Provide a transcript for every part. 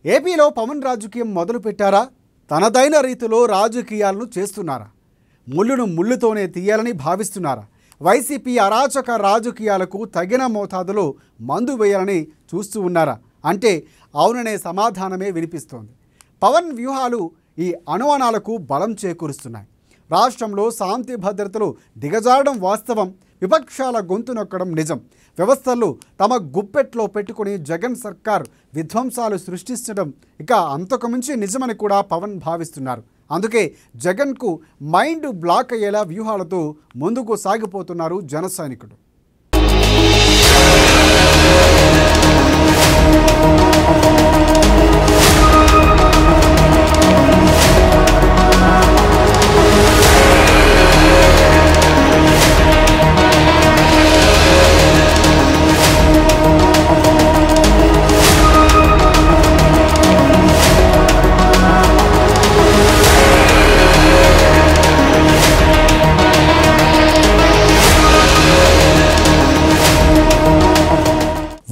ఏపీలో పవన్ రాజకీయం మొదలుపెట్టారా? తనదైన రీతిలో రాజకీయాలను చేస్తున్నారా? ముళ్ళును ముళ్ళుతోనే తీయాలని భావిస్తున్నారా? వైసీపీ అరాచక రాజకీయాలకు తగిన మోతాదులో మందు వేయాలని చూస్తూ ఉన్నారా అంటే అవుననే సమాధానమే వినిపిస్తోంది. పవన్ వ్యూహాలు ఈ అనుమానాలకు బలం చేకూరుస్తున్నాయి. రాష్ట్రంలో శాంతి భద్రతలు దిగజారడం వాస్తవం, విపక్షాల గొంతు నొక్కడం నిజం. వ్యవస్థలు తమ గుప్పెట్లో పెట్టుకుని జగన్ సర్కార్ విధ్వంసాలు సృష్టించడం ఇక అంతకుమించి నిజమని కూడా పవన్ భావిస్తున్నారు. అందుకే జగన్కు మైండ్ బ్లాక్ అయ్యేలా వ్యూహాలతో ముందుకు సాగిపోతున్నారు జన సైనికుడు.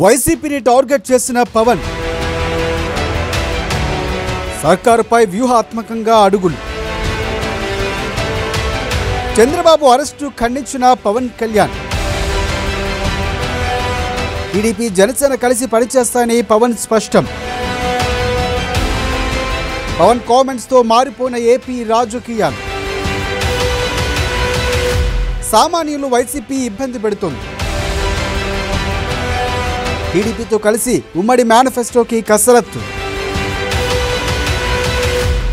వైసీపీని టార్గెట్ చేసిన పవన్ సర్కారుపై వ్యూహాత్మకంగా అడుగులు. చంద్రబాబు అరెస్టు ఖండించిన పవన్ కళ్యాణ్. టీడీపీ జనసేన కలిసి పనిచేస్తాయని పవన్ స్పష్టం. పవన్ కామెంట్స్తో మారిపోయిన ఏపీ రాజకీయాలు. సామాన్యులు వైసీపీ ఇబ్బంది పెడుతోంది. టీడీపీతో కలిసి ఉమ్మడి మేనిఫెస్టోకి కసరత్తు.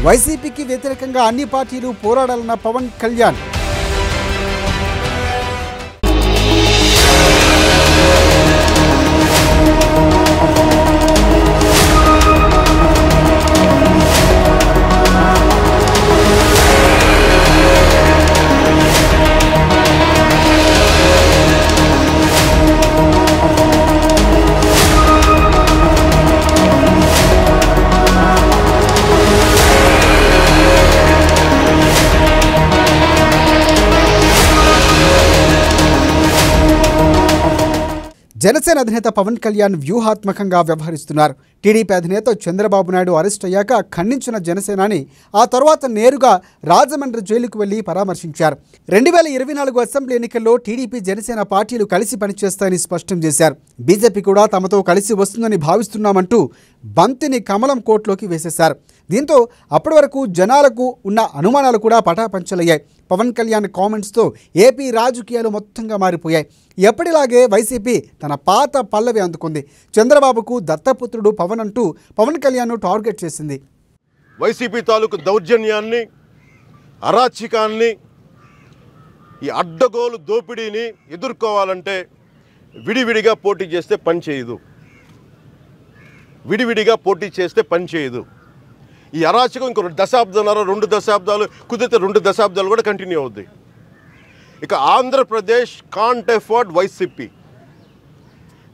వైసీపీకి వ్యతిరేకంగా అన్ని పార్టీలు పోరాడాలన్న పవన్ కళ్యాణ్. జనసేన అధినేత పవన్ కళ్యాణ్ వ్యూహాత్మకంగా వ్యవహరిస్తున్నారు. టీడీపీ అధినేత చంద్రబాబు నాయుడు అరెస్ట్ అయ్యాక ఖండించిన జనసేనాని ఆ తర్వాత నేరుగా రాజమండ్రి జైలుకు వెళ్లి పరామర్శించారు. 2024 అసెంబ్లీ ఎన్నికల్లో టీడీపీ జనసేన పార్టీలు కలిసి పనిచేస్తాయని స్పష్టం చేశారు. బీజేపీ కూడా తమతో కలిసి వస్తుందని భావిస్తున్నామంటూ బంతిని కమలం కోర్టులోకి వేసేశారు. దీంతో అప్పటి వరకు జనాలకు ఉన్న అనుమానాలు కూడా పటాపంచలయ్యాయి. పవన్ కళ్యాణ్ కామెంట్స్తో ఏపీ రాజకీయాలు మొత్తంగా మారిపోయాయి. ఎప్పటిలాగే వైసీపీ తన పాత పల్లవి అందుకుంది. చంద్రబాబుకు దత్తపుత్రుడు పవన్ అంటూ పవన్ కళ్యాణ్ను టార్గెట్ చేసింది. వైసీపీ తాలూకు దౌర్జన్యాన్ని, అరాచకాన్ని, ఈ అడ్డగోలు దోపిడీని ఎదుర్కోవాలంటే విడివిడిగా పోటీ చేస్తే పని చేయదు. విడివిడిగా పోటీ చేస్తే పని చేయదు. ఈ అరాచకం ఇంకో దశాబ్దాలు, 2 దశాబ్దాలు, కుదిరితే 2 దశాబ్దాలు కూడా కంటిన్యూ అవుద్ది. ఇక ఆంధ్రప్రదేశ్ కాంట్ ఎఫోర్డ్ వైసీపీ.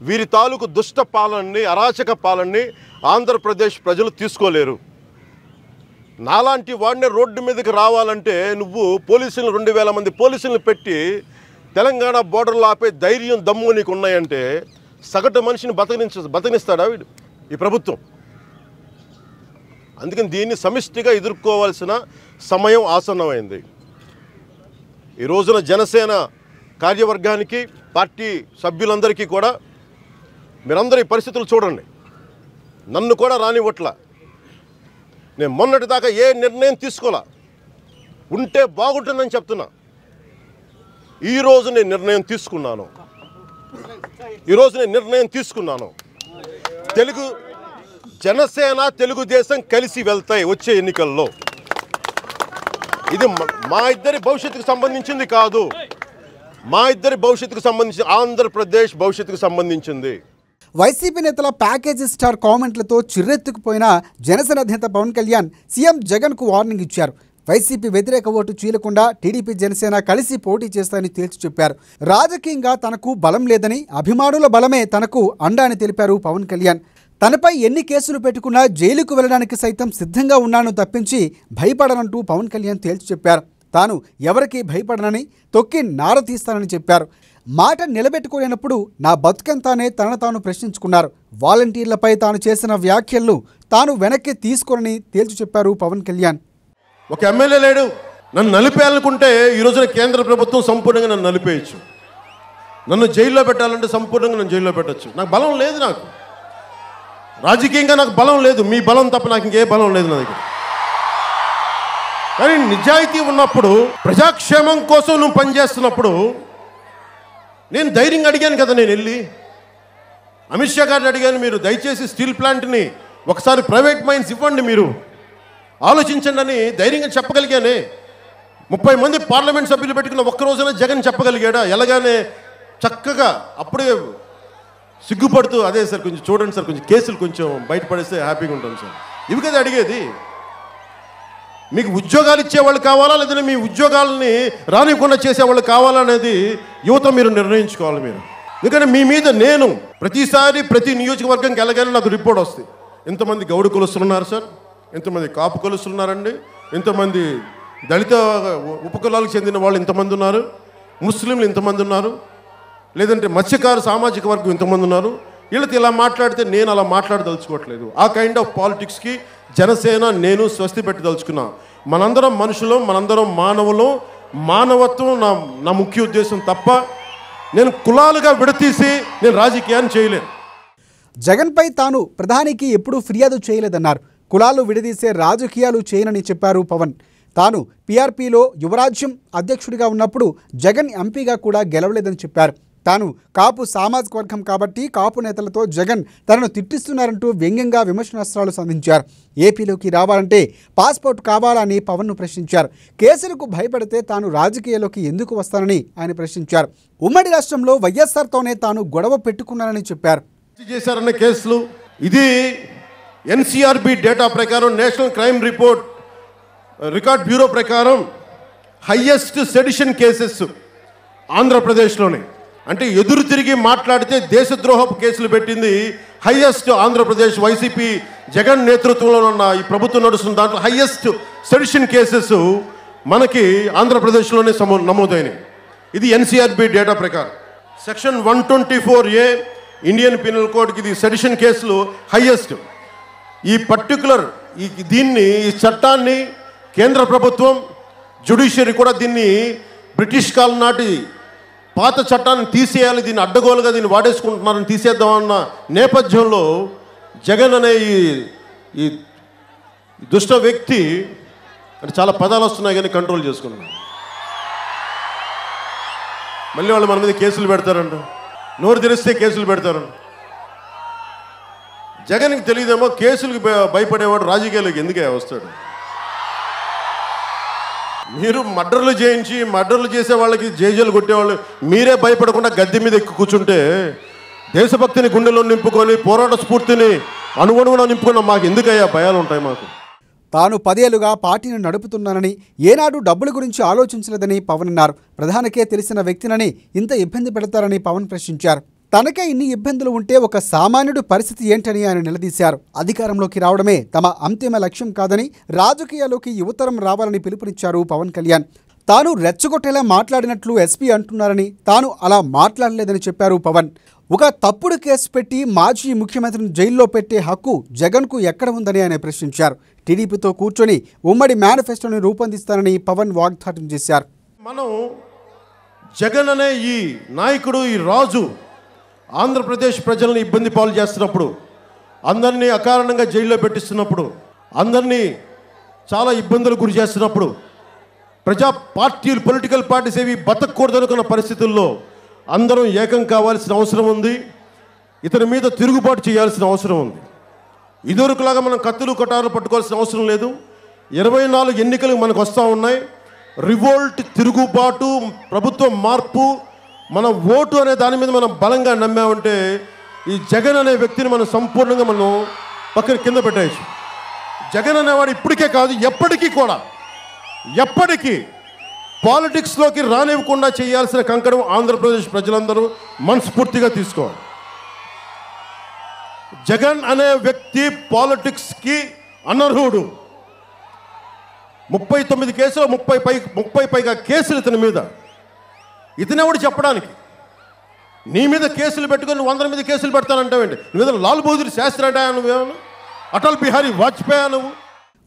వీరి తాలూకు దుష్ట పాలనని, అరాచక పాలనని ఆంధ్రప్రదేశ్ ప్రజలు తీసుకోలేరు. నాలాంటి వాడిని రోడ్డు మీదకి రావాలంటే నువ్వు పోలీసులు 2000 మంది పోలీసులను పెట్టి తెలంగాణ బోర్డర్లో ఆపే ధైర్యం, దమ్ము నీకు ఉన్నాయంటే సగటు మనిషిని బతకనిస్తాడా వీడు ఈ ప్రభుత్వం? అందుకని దీన్ని సమిష్టిగా ఎదుర్కోవాల్సిన సమయం ఆసన్నమైంది. ఈ రోజున జనసేన కార్యవర్గానికి, పార్టీ సభ్యులందరికీ కూడా మీరందరూ ఈ పరిస్థితులు చూడండి. నన్ను కూడా రానివ్వట్లా. నేను మొన్నటి దాకా ఏ నిర్ణయం తీసుకోవాలా, ఉంటే బాగుంటుందని చెప్తున్నా. ఈరోజు నేను నిర్ణయం తీసుకున్నాను. జనసేన, తెలుగుదేశం కలిసి వెళ్తాయి వచ్చే ఎన్నికల్లో. ఇది మా ఇద్దరి భవిష్యత్తుకు సంబంధించింది కాదు, మా ఇద్దరి భవిష్యత్తుకు సంబంధించి ఆంధ్రప్రదేశ్ భవిష్యత్తుకు సంబంధించింది. వైసీపీ నేతల ప్యాకేజీ స్టార్ కామెంట్లతో చిర్రెత్తుకుపోయిన జనసేన అధినేత పవన్ కళ్యాణ్ సీఎం జగన్కు వార్నింగ్ ఇచ్చారు. వైసీపీ వ్యతిరేక ఓటు చీలకుండా టీడీపీ జనసేన కలిసి పోటీ చేస్తాయని తేల్చి చెప్పారు. రాజకీయంగా తనకు బలం లేదని, అభిమానుల బలమే తనకు అండా అని తెలిపారు పవన్ కళ్యాణ్. తనపై ఎన్ని కేసులు పెట్టుకున్నా జైలుకు వెళ్లడానికి సైతం సిద్ధంగా ఉన్నాను తప్పించి భయపడనంటూ పవన్ కళ్యాణ్ తేల్చి చెప్పారు. తాను ఎవరికీ భయపడనని, తొక్కి నార తీస్తానని చెప్పారు. మాట నిలబెట్టుకోలేనప్పుడు నా బతుకెంతానే తనను తాను ప్రశ్నించుకున్నారు. వాలంటీర్లపై తాను చేసిన వ్యాఖ్యలను తాను వెనక్కి తీసుకోనని తేల్చి చెప్పారు పవన్ కళ్యాణ్. ఒక ఎమ్మెల్యే లేడు, నన్ను నలిపేయాలనుకుంటే ఈ రోజున కేంద్ర ప్రభుత్వం సంపూర్ణంగా నన్ను నలిపేయచ్చు. నన్ను జైల్లో పెట్టాలంటే సంపూర్ణంగా నన్ను జైల్లో పెట్టచ్చు. నాకు బలం లేదు, నాకు రాజకీయంగా నాకు బలం లేదు. మీ బలం తప్ప నాకు ఇంకే బలం లేదు నా దగ్గర. కానీ నిజాయితీ ఉన్నప్పుడు, ప్రజాక్షేమం కోసం నువ్వు పనిచేస్తున్నప్పుడు నేను ధైర్యంగా అడిగాను కదా. నేను వెళ్ళి అమిత్ షా గారిని అడిగాను, మీరు దయచేసి స్టీల్ ప్లాంట్ని ఒకసారి ప్రైవేట్ మైన్స్ ఇవ్వండి, మీరు ఆలోచించండి అని ధైర్యంగా చెప్పగలిగానే. 30 మంది పార్లమెంట్ సభ్యులు పెట్టుకున్న ఒక్క రోజున జగన్ చెప్పగలిగాడా? ఎలాగానే చక్కగా అప్పుడే సిగ్గుపడుతూ, అదే సార్ కొంచెం చూడండి సార్, కొంచెం కేసులు కొంచెం బయటపడేస్తే హ్యాపీగా ఉంటాం సార్. ఇవి కదా అడిగేది. మీకు ఉద్యోగాలు ఇచ్చేవాళ్ళు కావాలా, లేదంటే మీ ఉద్యోగాలని రానివ్వకుండా చేసేవాళ్ళు కావాలా అనేది యువత మీరు నిర్ణయించుకోవాలి. మీరు ఎందుకంటే మీ మీద నేను ప్రతిసారి ప్రతి నియోజకవర్గంకి వెళ్ళగానే నాకు రిపోర్ట్ వస్తుంది. ఎంతమంది గౌడు కులస్తులు ఉన్నారు సార్, ఎంతమంది కాపు కులస్తులు ఉన్నారండి, ఎంతమంది దళిత ఉపకులాలకు చెందిన వాళ్ళు ఇంతమంది ఉన్నారు, ముస్లింలు ఇంతమంది ఉన్నారు, లేదంటే మత్స్యకారు సామాజిక వర్గం ఇంతమంది ఉన్నారు. వీళ్ళతో ఇలా మాట్లాడితే నేను అలా మాట్లాడదలుచుకోవట్లేదు. ఆ కైండ్ ఆఫ్ పాలిటిక్స్కి జనసేన నేను స్వస్తి పెట్టి దలుచుకున్నా. మనందరం మనుషులు, మనందరం మానవులు. మానవత్వం నా ముఖ్య ఉద్దేశం తప్ప నేను కులాలుగా విడతీసి నేను రాజకీయాన్ని చేయలేను. జగన్పై తాను ప్రధానికి ఎప్పుడూ ఫిర్యాదు చేయలేదన్నారు. కులాలు విడదీసే రాజకీయాలు చేయనని చెప్పారు పవన్. తాను పీఆర్పీలో యువరాజ్యం అధ్యక్షుడిగా ఉన్నప్పుడు జగన్ ఎంపీగా కూడా గెలవలేదని చెప్పారు. తాను కాపు సామాజిక వర్గం కాబట్టి కాపు నేతలతో జగన్ తనను తిట్టిస్తున్నారంటూ వ్యంగ్యంగా విమర్శనాస్త్రాలు సంధించారు. ఏపీలోకి రావాలంటే పాస్పోర్ట్ కావాలని పవన్ను ప్రశ్నించారు. కేసులకు భయపడితే తాను రాజకీయాల్లోకి ఎందుకు వస్తానని ఆయన ప్రశ్నించారు. ఉమ్మడి రాష్ట్రంలో వైఎస్ఆర్తోనే తాను గొడవ పెట్టుకున్నానని చెప్పారు. చేశారన్న కేసులు ఇది ఎన్సీఆర్బీ డేటా ప్రకారం, నేషనల్ క్రైమ్ రికార్డ్ బ్యూరో ప్రకారం హయ్యెస్ట్ సెడిషన్ కేసెస్ ఆంధ్రప్రదేశ్లోనే. అంటే ఎదురు తిరిగి మాట్లాడితే దేశద్రోహపు కేసులు పెట్టింది హయ్యెస్ట్ ఆంధ్రప్రదేశ్. వైసీపీ జగన్ నేతృత్వంలో ఉన్న ఈ ప్రభుత్వం నడుస్తున్న దాంట్లో హయ్యెస్ట్ సెడిషన్ కేసెస్ మనకి ఆంధ్రప్రదేశ్లోనే నమోదైనవి. ఇది ఎన్సీఆర్బీ డేటా ప్రకారం. సెక్షన్ 124A ఇండియన్ పీనల్ కోడ్కి ఇది సెడిషన్ కేసులు హయ్యెస్ట్. ఈ పర్టికులర్ ఈ చట్టాన్ని కేంద్ర ప్రభుత్వం, జ్యుడిషియరీ కూడా దీన్ని బ్రిటిష్ కాలం నాటి పాత చట్టాన్ని తీసేయాలి, దీన్ని అడ్డగోలుగా దీన్ని వాడేసుకుంటున్నారని తీసేద్దామన్న నేపథ్యంలో జగన్ అనే ఈ దుష్ట వ్యక్తి, అంటే చాలా పదాలు వస్తున్నాయి కానీ కంట్రోల్ చేసుకున్నాను. మళ్ళీ వాళ్ళు మన మీద కేసులు పెడతారంట, నోరు తెరిస్తే కేసులు పెడతారంట. జగన్కి తెలియదేమో కేసులకు భయపడేవాడు రాజకీయాలకు ఎందుకే వస్తాడు. మీరు మర్డర్లు చేయించి మర్డర్లు చేసే వాళ్ళకి జైలు కొట్టేవాళ్ళు మీరే భయపడకుండా గద్దె మీద ఎక్కి కూర్చుంటే దేశభక్తిని గుండెలో నింపుకొని పోరాట స్ఫూర్తిని అనుగుణంగా నింపుకున్న మాకు ఎందుకయ్యా భయాలు ఉంటాయి మాకు. తాను 10 ఏళ్లుగా పార్టీని నడుపుతున్నానని, ఏనాడు డబ్బుల గురించి ఆలోచించలేదని పవన్ అన్నారు. ప్రధానికే తెలిసిన వ్యక్తినని ఇంత ఇబ్బంది పెడతారని పవన్ ప్రశ్నించారు. తనకే ఇన్ని ఇబ్బందులు ఉంటే ఒక సామాన్యుడి పరిస్థితి ఏంటని ఆయన నిలదీశారు. అధికారంలోకి రావడమే తమ అంతిమ లక్ష్యం కాదని, రాజకీయాల్లోకి యువతరం రావాలని పిలుపునిచ్చారు పవన్ కళ్యాణ్. తాను రెచ్చగొట్టేలా మాట్లాడినట్లు ఎస్పీ అంటున్నారని, తాను అలా మాట్లాడలేదని చెప్పారు పవన్. ఒక తప్పుడు కేసు పెట్టి మాజీ ముఖ్యమంత్రిని జైల్లో పెట్టే హక్కు జగన్కు ఎక్కడ ఉందని ఆయన ప్రశ్నించారు. టీడీపీతో కూర్చొని ఉమ్మడి మేనిఫెస్టోని రూపొందిస్తానని పవన్ వాగ్దాటం చేశారు. మనం జగన్ అనే ఈ నాయకుడు, ఈ రాజు ఆంధ్రప్రదేశ్ ప్రజల్ని ఇబ్బంది పాలు చేస్తున్నప్పుడు, అందరినీ అకారణంగా జైల్లో పెట్టిస్తున్నప్పుడు, అందరినీ చాలా ఇబ్బందులు గురి చేస్తున్నప్పుడు, పొలిటికల్ పార్టీస్ ఏవి బతకూడదనుకున్న పరిస్థితుల్లో అందరం ఏకం కావాల్సిన అవసరం ఉంది. ఇతని మీద తిరుగుబాటు చేయాల్సిన అవసరం ఉంది. ఇదివరకులాగా మనం కత్తులు కటారులు పట్టుకోవాల్సిన అవసరం లేదు. 24 ఎన్నికలు మనకు వస్తూ ఉన్నాయి. రివోల్ట్, తిరుగుబాటు, ప్రభుత్వ మార్పు, మన ఓటు అనే దాని మీద మనం బలంగా నమ్మామంటే ఈ జగన్ అనే వ్యక్తిని మనం సంపూర్ణంగా మనం పక్కన కింద పెట్టేయచ్చు. జగన్ అనేవాడు ఇప్పటికే కాదు, ఎప్పటికీ పాలిటిక్స్లోకి రానివ్వకుండా చేయాల్సిన కంకణం ఆంధ్రప్రదేశ్ ప్రజలందరూ మనస్ఫూర్తిగా తీసుకోవాలి. జగన్ అనే వ్యక్తి పాలిటిక్స్కి అనర్హుడు. 39 కేసులు, 30 పైగా కేసులు ఇతని మీద. ఇతనెవడు చెప్పడానికి? నీ మీద కేసులు పెట్టుకొని 100 మీద కేసులు పెడతానంటావేంటి? నువ్వేదో లాల్ బహదూర్ శాస్త్రి అంటా, నువ్వేమను అటల్ బిహారీ వాజ్పేయి నువ్వు?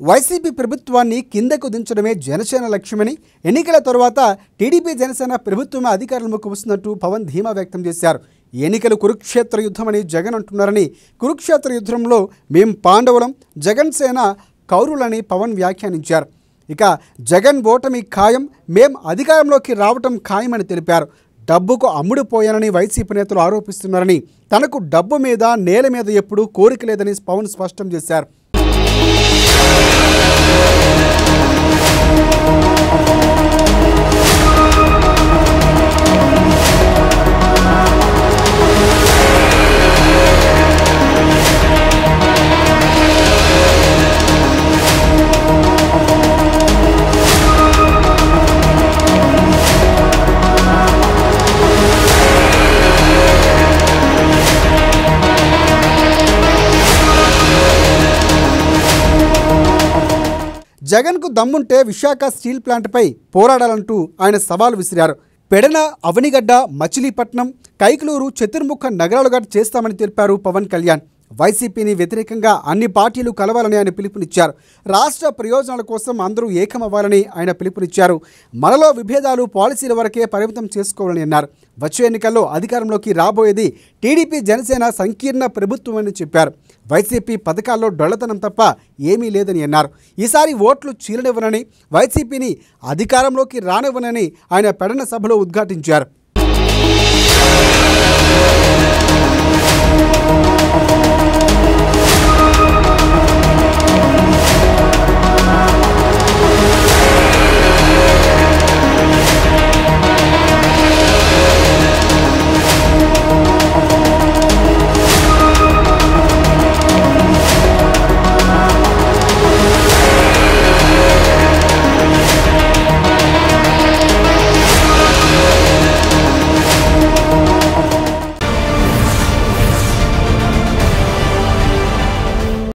వైసీపీ ప్రభుత్వాన్ని కిందకు దించడమే జనసేన లక్ష్యమని, ఎన్నికల తరువాత టీడీపీ జనసేన ప్రభుత్వం అధికారంలోకి వస్తున్నట్టు పవన్ ధీమా వ్యక్తం చేశారు. ఎన్నికలు కురుక్షేత్ర యుద్ధమని జగన్ అంటున్నారని, కురుక్షేత్ర యుద్ధంలో మేం పాండవులం, జగన్ సేన కౌరులని పవన్ వ్యాఖ్యానించారు. ఇక జగన్ ఓటమి ఖాయం, మేం అధికారంలోకి రావటం ఖాయమని తెలిపారు. డబ్బుకు అమ్ముడుపోయానని వైసీపీ నేతలు ఆరోపిస్తున్నారని, తనకు డబ్బు మీద నేల మీద ఎప్పుడూ కోరిక లేదని పవన్ స్పష్టం చేశారు. జగన్కు దమ్ముంటే విశాఖ స్టీల్ ప్లాంట్పై పోరాడాలంటూ ఆయన సవాల్ విసిరారు. పెడన, అవనిగడ్డ, మచిలీపట్నం, కైకలూరు, చతుర్ముఖ నగరాలుగా చేస్తామని తెలిపారు పవన్ కళ్యాణ్. వైసీపీని వ్యతిరేకంగా అన్ని పార్టీలు కలవాలని ఆయన పిలుపునిచ్చారు. రాష్ట్ర ప్రయోజనాల కోసం అందరూ ఏకమవ్వాలని ఆయన పిలుపునిచ్చారు. మనలో విభేదాలు పాలసీల వరకే పరిమితం చేసుకోవాలని అన్నారు. వచ్చే ఎన్నికల్లో అధికారంలోకి రాబోయేది టీడీపీ జనసేన సంకీర్ణ ప్రభుత్వం అని చెప్పారు. వైసీపీ పథకాల్లో డొల్లతనం తప్ప ఏమీ లేదని అన్నారు. ఈసారి ఓట్లు చీలనివ్వనని, వైసీపీని అధికారంలోకి రానివ్వనని ఆయన పెడన సభలో ఉద్ఘాటించారు.